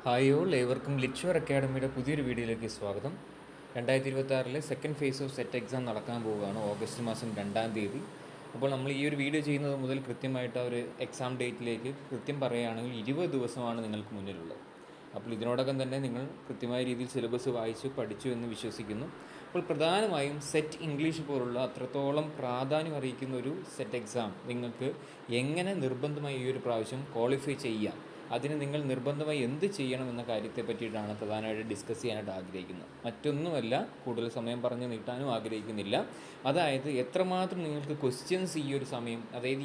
Hi all, ഏവർക്കും ലിറ്റ്ഷുവർ അക്കാഡമിയുടെ പുതിയൊരു വീഡിയോയിലേക്ക് സ്വാഗതം. 2026 second phase of set exam നടക്കാൻ പോവുകയാണ് ഓഗസ്റ്റ് മാസം 2-ാം തീയതി. അപ്പോൾ നമ്മൾ ഈ ഒരു വീഡിയോ ചെയ്യുന്നത് മുതൽ കൃത്യമായിട്ട് ആ ഒരു എക്സാം ഡേറ്റിലേക്ക് കൃത്യം പറയുകയാണെങ്കിൽ 20 ദിവസമാണ് നിങ്ങൾക്ക് മുന്നിലുള്ളത്. അപ്പോൾ ഇതിനോടകം തന്നെ നിങ്ങൾ കൃത്യമായ രീതിയിൽ സിലബസ് വായിച്ചു പഠിച്ചു എന്ന് വിശ്വസിക്കുന്നു. അപ്പോൾ പ്രധാനമായും സെറ്റ് ഇംഗ്ലീഷ് പോലുള്ള അത്രത്തോളം പ്രാധാന്യം അറിയിക്കുന്ന ഒരു സെറ്റ് എക്സാം നിങ്ങൾക്ക് എങ്ങനെ നിർബന്ധമായി ഈ ഒരു പ്രാവശ്യം ക്വാളിഫൈ ചെയ്യാം, അതിന് നിങ്ങൾ നിർബന്ധമായി എന്ത് ചെയ്യണം എന്ന കാര്യത്തെ പറ്റിയിട്ടാണ് പ്രധാനമായിട്ട് ഡിസ്കസ് ചെയ്യാനായിട്ട് ആഗ്രഹിക്കുന്നത്. മറ്റൊന്നുമല്ല, കൂടുതൽ സമയം പറഞ്ഞ് നീട്ടാനും ആഗ്രഹിക്കുന്നില്ല. അതായത് എത്രമാത്രം നിങ്ങൾക്ക് ക്വസ്റ്റ്യൻസ് ഈ ഒരു സമയം, അതായത്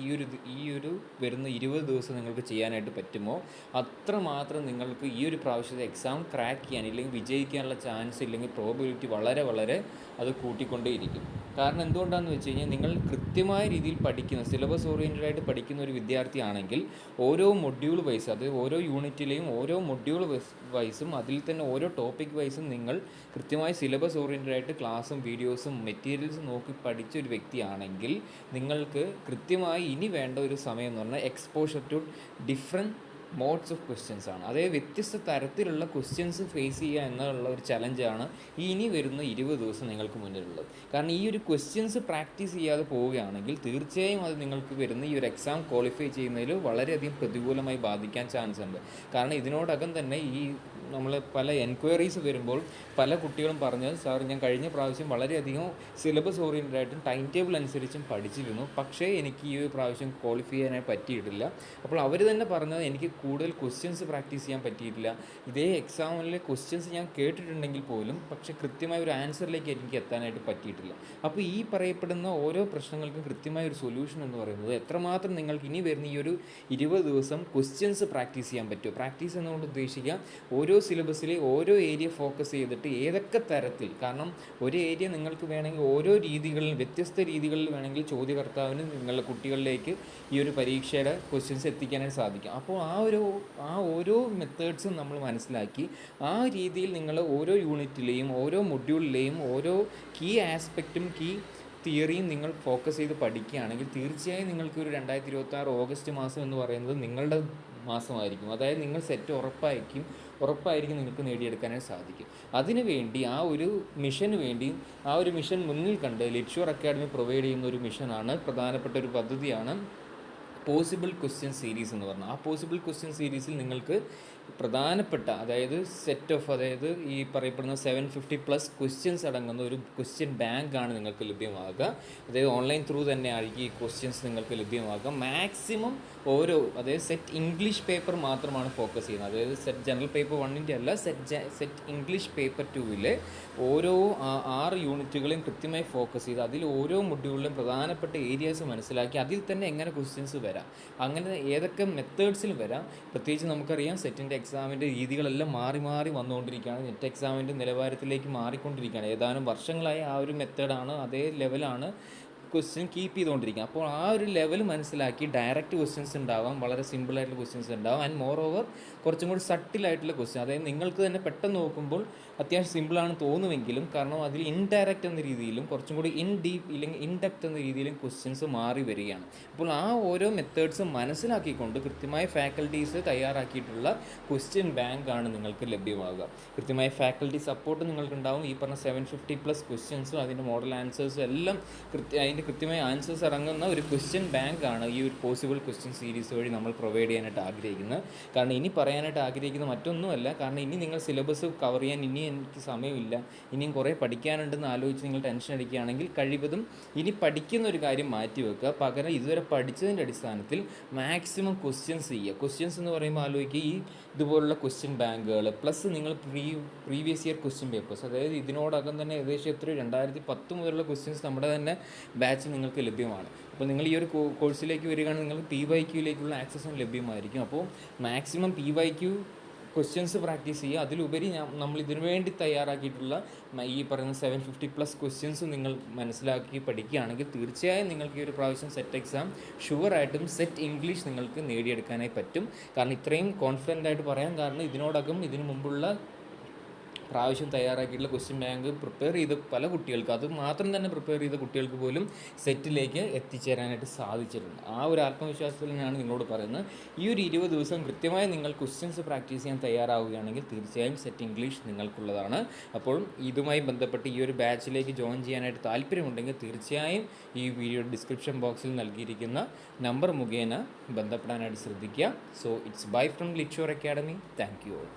ഈ ഒരു വരുന്ന 20 ദിവസം നിങ്ങൾക്ക് ചെയ്യാനായിട്ട് പറ്റുമോ അത്രമാത്രം നിങ്ങൾക്ക് ഈ ഒരു പ്രാവശ്യത്തെ എക്സാം ക്രാക്ക് ചെയ്യാൻ ഇല്ലെങ്കിൽ വിജയിക്കാനുള്ള ചാൻസ് ഇല്ലെങ്കിൽ പ്രോബിലിറ്റി വളരെ വളരെ അത് കൂട്ടിക്കൊണ്ടേയിരിക്കും. കാരണം എന്തുകൊണ്ടാണെന്ന് വെച്ച് കഴിഞ്ഞാൽ നിങ്ങൾ കൃത്യമായ രീതിയിൽ പഠിക്കുന്ന സിലബസ് ഓറിയൻറ്റഡ് ആയിട്ട് പഠിക്കുന്ന ഒരു വിദ്യാർത്ഥിയാണെങ്കിൽ ഓരോ മൊഡ്യൂൾ വൈസ്, അത് ഓരോ യൂണിറ്റിലെയും ഓരോ മൊഡ്യൂൾ വൈസും അതിൽ തന്നെ ഓരോ ടോപ്പിക് വൈസും നിങ്ങൾ കൃത്യമായി സിലബസ് ഓറിയൻറ്റഡ് ആയിട്ട് ക്ലാസ്സും വീഡിയോസും മെറ്റീരിയൽസും നോക്കി പഠിച്ച ഒരു വ്യക്തിയാണെങ്കിൽ നിങ്ങൾക്ക് കൃത്യമായി ഇനി വേണ്ട ഒരു സമയം എന്ന് പറഞ്ഞാൽ exposure to different modes of questions ആണ്. അതായത് വ്യത്യസ്ത തരത്തിലുള്ള ക്വസ്റ്റ്യൻസ് ഫേസ് ചെയ്യുക എന്നുള്ള ഒരു ചലഞ്ചാണ് ഇനി വരുന്ന 20 ദിവസം നിങ്ങൾക്ക് മുന്നിലുള്ളത്. കാരണം ഈ ഒരു ക്വസ്റ്റ്യൻസ് പ്രാക്ടീസ് ചെയ്യാതെ പോവുകയാണെങ്കിൽ തീർച്ചയായും അത് നിങ്ങൾക്ക് വരുന്ന ഈ ഒരു എക്സാം ക്വാളിഫൈ ചെയ്യുന്നതിൽ വളരെയധികം പ്രതികൂലമായി ബാധിക്കാൻ ചാൻസ് ഉണ്ട്. കാരണം ഇതിനോടകം തന്നെ നമ്മൾ പല എൻക്വയറീസ് വരുമ്പോൾ പല കുട്ടികളും പറഞ്ഞത്, സാർ ഞാൻ കഴിഞ്ഞ പ്രാവശ്യം വളരെയധികം സിലബസ് ഓറിയൻറ്റഡ് ആയിട്ടും ടൈം ടേബിൾ അനുസരിച്ചും പഠിച്ചിരുന്നു, പക്ഷേ എനിക്ക് ഈ ഒരു പ്രാവശ്യം ക്വാളിഫൈ ചെയ്യാനായി പറ്റിയിട്ടില്ല. അപ്പോൾ അവർ തന്നെ പറഞ്ഞത് എനിക്ക് കൂടുതൽ ക്വസ്റ്റ്യൻസ് പ്രാക്ടീസ് ചെയ്യാൻ പറ്റിയിട്ടില്ല, ഇതേ എക്സാമിലെ ക്വസ്റ്റ്യൻസ് ഞാൻ കേട്ടിട്ടുണ്ടെങ്കിൽ പോലും പക്ഷേ കൃത്യമായ ഒരു ആൻസറിലേക്ക് എനിക്ക് എത്താനായിട്ട് പറ്റിയിട്ടില്ല. അപ്പോൾ ഈ പറയപ്പെടുന്ന ഓരോ പ്രശ്നങ്ങൾക്കും കൃത്യമായ ഒരു സൊല്യൂഷൻ എന്ന് പറയുന്നത് എത്രമാത്രം നിങ്ങൾക്ക് ഇനി വരുന്ന ഈ ഒരു 20 ദിവസം ക്വസ്റ്റ്യൻസ് പ്രാക്ടീസ് ചെയ്യാൻ പറ്റുമോ. പ്രാക്ടീസ് എന്നുകൊണ്ട് ഉദ്ദേശിക്കുക ഓരോ സിലബസിലെ ഓരോ ഏരിയ ഫോക്കസ് ചെയ്തിട്ട് ഏതൊക്കെ തരത്തിൽ, കാരണം ഒരു ഏരിയ നിങ്ങൾക്ക് വേണമെങ്കിൽ ഓരോ രീതികളിൽ വ്യത്യസ്ത രീതികളിൽ വേണമെങ്കിൽ ചോദ്യകർത്താവിന് നിങ്ങളുടെ കുട്ടികളിലേക്ക് ഈ ഒരു പരീക്ഷയുടെ ക്വസ്റ്റ്യൻസ് എത്തിക്കാനായിട്ട് സാധിക്കും. അപ്പോൾ ആ ഓരോ മെത്തേഡ്സും നമ്മൾ മനസ്സിലാക്കി ആ രീതിയിൽ നിങ്ങൾ ഓരോ യൂണിറ്റിലെയും ഓരോ മൊഡ്യൂളിലെയും ഓരോ കീ ആസ്പെക്റ്റും കീ തിയറിയും നിങ്ങൾ ഫോക്കസ് ചെയ്ത് പഠിക്കുകയാണെങ്കിൽ തീർച്ചയായും നിങ്ങൾക്ക് ഒരു 2026 ഓഗസ്റ്റ് മാസം എന്ന് പറയുന്നത് നിങ്ങളുടെ മാസമായിരിക്കും. അതായത് നിങ്ങൾ സെറ്റ് ഉറപ്പായിരിക്കും നിങ്ങൾക്ക് നേടിയെടുക്കാനായിട്ട് സാധിക്കും. അതിനുവേണ്ടി ആ ഒരു മിഷൻ മുന്നിൽ കണ്ട് ലിറ്റ്ഷുവർ അക്കാഡമി പ്രൊവൈഡ് ചെയ്യുന്ന ഒരു മിഷനാണ്, പ്രധാനപ്പെട്ട ഒരു പദ്ധതിയാണ് പോസിബിൾ ക്വസ്റ്റ്യൻ സീരീസ് എന്ന് പറഞ്ഞാൽ. ആ പോസിബിൾ ക്വസ്റ്റ്യൻ സീരീസിൽ നിങ്ങൾക്ക് പ്രധാനപ്പെട്ട അതായത് ഈ പറയപ്പെടുന്ന 750+ ക്വസ്റ്റ്യൻസ് അടങ്ങുന്ന ഒരു ക്വസ്റ്റ്യൻ ബാങ്കാണ് നിങ്ങൾക്ക് ലഭ്യമാകുക. അതായത് ഓൺലൈൻ ത്രൂ തന്നെ ആയിരിക്കും ഈ ക്വസ്റ്റ്യൻസ് നിങ്ങൾക്ക് ലഭ്യമാകുക. മാക്സിമം അതായത് സെറ്റ് ഇംഗ്ലീഷ് പേപ്പർ മാത്രമാണ് ഫോക്കസ് ചെയ്യുന്നത്. അതായത് സെറ്റ് ജനറൽ പേപ്പർ 1ൻ്റെ അല്ല, സെറ്റ് ഇംഗ്ലീഷ് പേപ്പർ 2വിലെ ഓരോ 6 യൂണിറ്റുകളെയും കൃത്യമായി ഫോക്കസ് ചെയ്ത് അതിൽ ഓരോ മൊഡ്യൂളിലും പ്രധാനപ്പെട്ട ഏരിയാസ് മനസ്സിലാക്കി അതിൽ തന്നെ എങ്ങനെ ക്വസ്റ്റ്യൻസ് വരാം, അങ്ങനെ ഏതൊക്കെ മെത്തേഡ്സിൽ വരാം. പ്രത്യേകിച്ച് നമുക്കറിയാം സെറ്റിൻ്റെ എക്സാമിൻ്റെ രീതികളെല്ലാം മാറി വന്നുകൊണ്ടിരിക്കുകയാണ്. നെറ്റ് എക്സാമിൻ്റെ നിലവാരത്തിലേക്ക് മാറിക്കൊണ്ടിരിക്കുകയാണ്. ഏതാനും വർഷങ്ങളായി ആ ഒരു മെത്തേഡാണ്, അതേ ലെവലാണ് ക്വസ്റ്റ്യൻ കീപ്പ് ചെയ്തുകൊണ്ടിരിക്കുക. അപ്പോൾ ആ ഒരു ലെവൽ മനസ്സിലാക്കി ഡയറക്റ്റ് ക്വസ്റ്റ്യൻസ് ഉണ്ടാവാം, വളരെ സിമ്പിളായിട്ടുള്ള ക്വസ്റ്റ്യൻസ് ഉണ്ടാവും, ആൻഡ് മോർ ഓവർ കുറച്ചും കൂടി സട്ടിലായിട്ടുള്ള ക്വസ്റ്റ്യൻ. അതായത് നിങ്ങൾക്ക് തന്നെ പെട്ടെന്ന് നോക്കുമ്പോൾ അത്യാവശ്യം സിമ്പിളാണ് തോന്നുമെങ്കിലും കാരണം അതിൽ ഇൻഡയറക്റ്റ് എന്ന രീതിയിലും കുറച്ചും കൂടി ഇൻ ഡെപ്ത് എന്ന രീതിയിലും ക്വസ്റ്റ്യൻസ് മാറി വരികയാണ്. അപ്പോൾ ആ ഓരോ മെത്തേഡ്സും മനസ്സിലാക്കിക്കൊണ്ട് കൃത്യമായ ഫാക്കൽറ്റീസ് തയ്യാറാക്കിയിട്ടുള്ള ക്വസ്റ്റ്യൻ ബാങ്കാണ് നിങ്ങൾക്ക് ലഭ്യമാകുക. കൃത്യമായ ഫാക്കൽറ്റി സപ്പോർട്ട് നിങ്ങൾക്കുണ്ടാവും. ഈ പറഞ്ഞ 750+ ക്വസ്റ്റ്യൻസും അതിൻ്റെ മോഡൽ ആൻസേഴ്സും എല്ലാം അതിൻ്റെ കൃത്യമായ ആൻസേഴ്സ് അടങ്ങുന്ന ഒരു ക്വസ്റ്റ്യൻ ബാങ്കാണ് ഈ ഒരു പോസിബിൾ ക്വസ്റ്റ്യൻ സീരീസ് വഴി നമ്മൾ പ്രൊവൈഡ് ചെയ്യാനായിട്ട് ആഗ്രഹിക്കുന്നത്. കാരണം ഇനി പറയാനായിട്ട് ആഗ്രഹിക്കുന്നത് മറ്റൊന്നുമല്ല, കാരണം ഇനി നിങ്ങൾ സിലബസ് കവർ ചെയ്യാൻ ഇനി എനിക്ക് സമയമില്ല, ഇനിയും കുറേ പഠിക്കാനുണ്ടെന്ന് ആലോചിച്ച് നിങ്ങൾ ടെൻഷൻ അടിക്കുകയാണെങ്കിൽ കഴിവതും ഇനി പഠിക്കുന്ന ഒരു കാര്യം മാറ്റി വെക്കുക. പകരം ഇതുവരെ പഠിച്ചതിൻ്റെ അടിസ്ഥാനത്തിൽ മാക്സിമം ക്വസ്റ്റ്യൻസ് ചെയ്യുക. ക്വസ്റ്റ്യൻസ് എന്ന് പറയുമ്പോൾ ആലോചിക്കുക ഇതുപോലുള്ള ക്വസ്റ്റ്യൻ ബാങ്കുകൾ പ്ലസ് നിങ്ങൾ പ്രീവിയസ് ഇയർ ക്വസ്റ്റ്യൻ പേപ്പേഴ്സ്, അതായത് ഇതിനോടകം തന്നെ ഏകദേശം 2010 മുതലുള്ള ക്വസ്റ്റ്യൻസ് നമ്മുടെ തന്നെ ബാച്ച് നിങ്ങൾക്ക് ലഭ്യമാണ്. അപ്പോൾ നിങ്ങൾ ഈ ഒരു കോഴ്സിലേക്ക് വരികയാണെങ്കിൽ നിങ്ങൾക്ക് PYQയിലേക്കുള്ള ആക്സസും ലഭ്യമായിരിക്കും. അപ്പോൾ മാക്സിമം PYQ ക്വസ്റ്റ്യൻസ് പ്രാക്ടീസ് ചെയ്യുക. അതിലുപരി നമ്മൾ ഇതിനു വേണ്ടി തയ്യാറാക്കിയിട്ടുള്ള ഈ പറയുന്ന 750+ ക്വസ്റ്റ്യൻസ് നിങ്ങൾ മനസ്സിലാക്കി പഠിക്കുകയാണെങ്കിൽ തീർച്ചയായും നിങ്ങൾക്ക് ഈ ഒരു പ്രാവശ്യം സെറ്റ് എക്സാം ഷുവറായിട്ടും സെറ്റ് ഇംഗ്ലീഷ് നിങ്ങൾക്ക് നേടിയെടുക്കാനായി പറ്റും. കാരണം ഇത്രയും കോൺഫിഡൻ്റ് ആയിട്ട് പറയാൻ കാരണം ഇതിനു മുമ്പുള്ള പ്രാവശ്യം തയ്യാറാക്കിയിട്ടുള്ള ക്വസ്റ്റ്യൻ ബാങ്ക് പ്രിപ്പയർ ചെയ്ത പല കുട്ടികൾക്ക്, അത് മാത്രം തന്നെ പ്രിപ്പയർ ചെയ്ത കുട്ടികൾക്ക് പോലും സെറ്റിലേക്ക് എത്തിച്ചേരാനായിട്ട് സാധിച്ചിട്ടുണ്ട്. ആ ഒരു ആത്മവിശ്വാസത്തിൽ ഞാനാണ് നിങ്ങളോട് പറയുന്നത്. ഈ ഒരു 20 ദിവസം കൃത്യമായി നിങ്ങൾ ക്വസ്റ്റ്യൻസ് പ്രാക്ടീസ് ചെയ്യാൻ തയ്യാറാവുകയാണെങ്കിൽ തീർച്ചയായും സെറ്റ് ഇംഗ്ലീഷ് നിങ്ങൾക്കുള്ളതാണ്. അപ്പോൾ ഇതുമായി ബന്ധപ്പെട്ട് ഈ ഒരു ബാച്ചിലേക്ക് ജോയിൻ ചെയ്യാനായിട്ട് താല്പര്യമുണ്ടെങ്കിൽ തീർച്ചയായും ഈ വീഡിയോ ഡിസ്ക്രിപ്ഷൻ ബോക്സിൽ നൽകിയിരിക്കുന്ന നമ്പർ മുഖേന ബന്ധപ്പെടാനായിട്ട് ശ്രദ്ധിക്കുക. So it's bye from Litshore academy. Thank you all.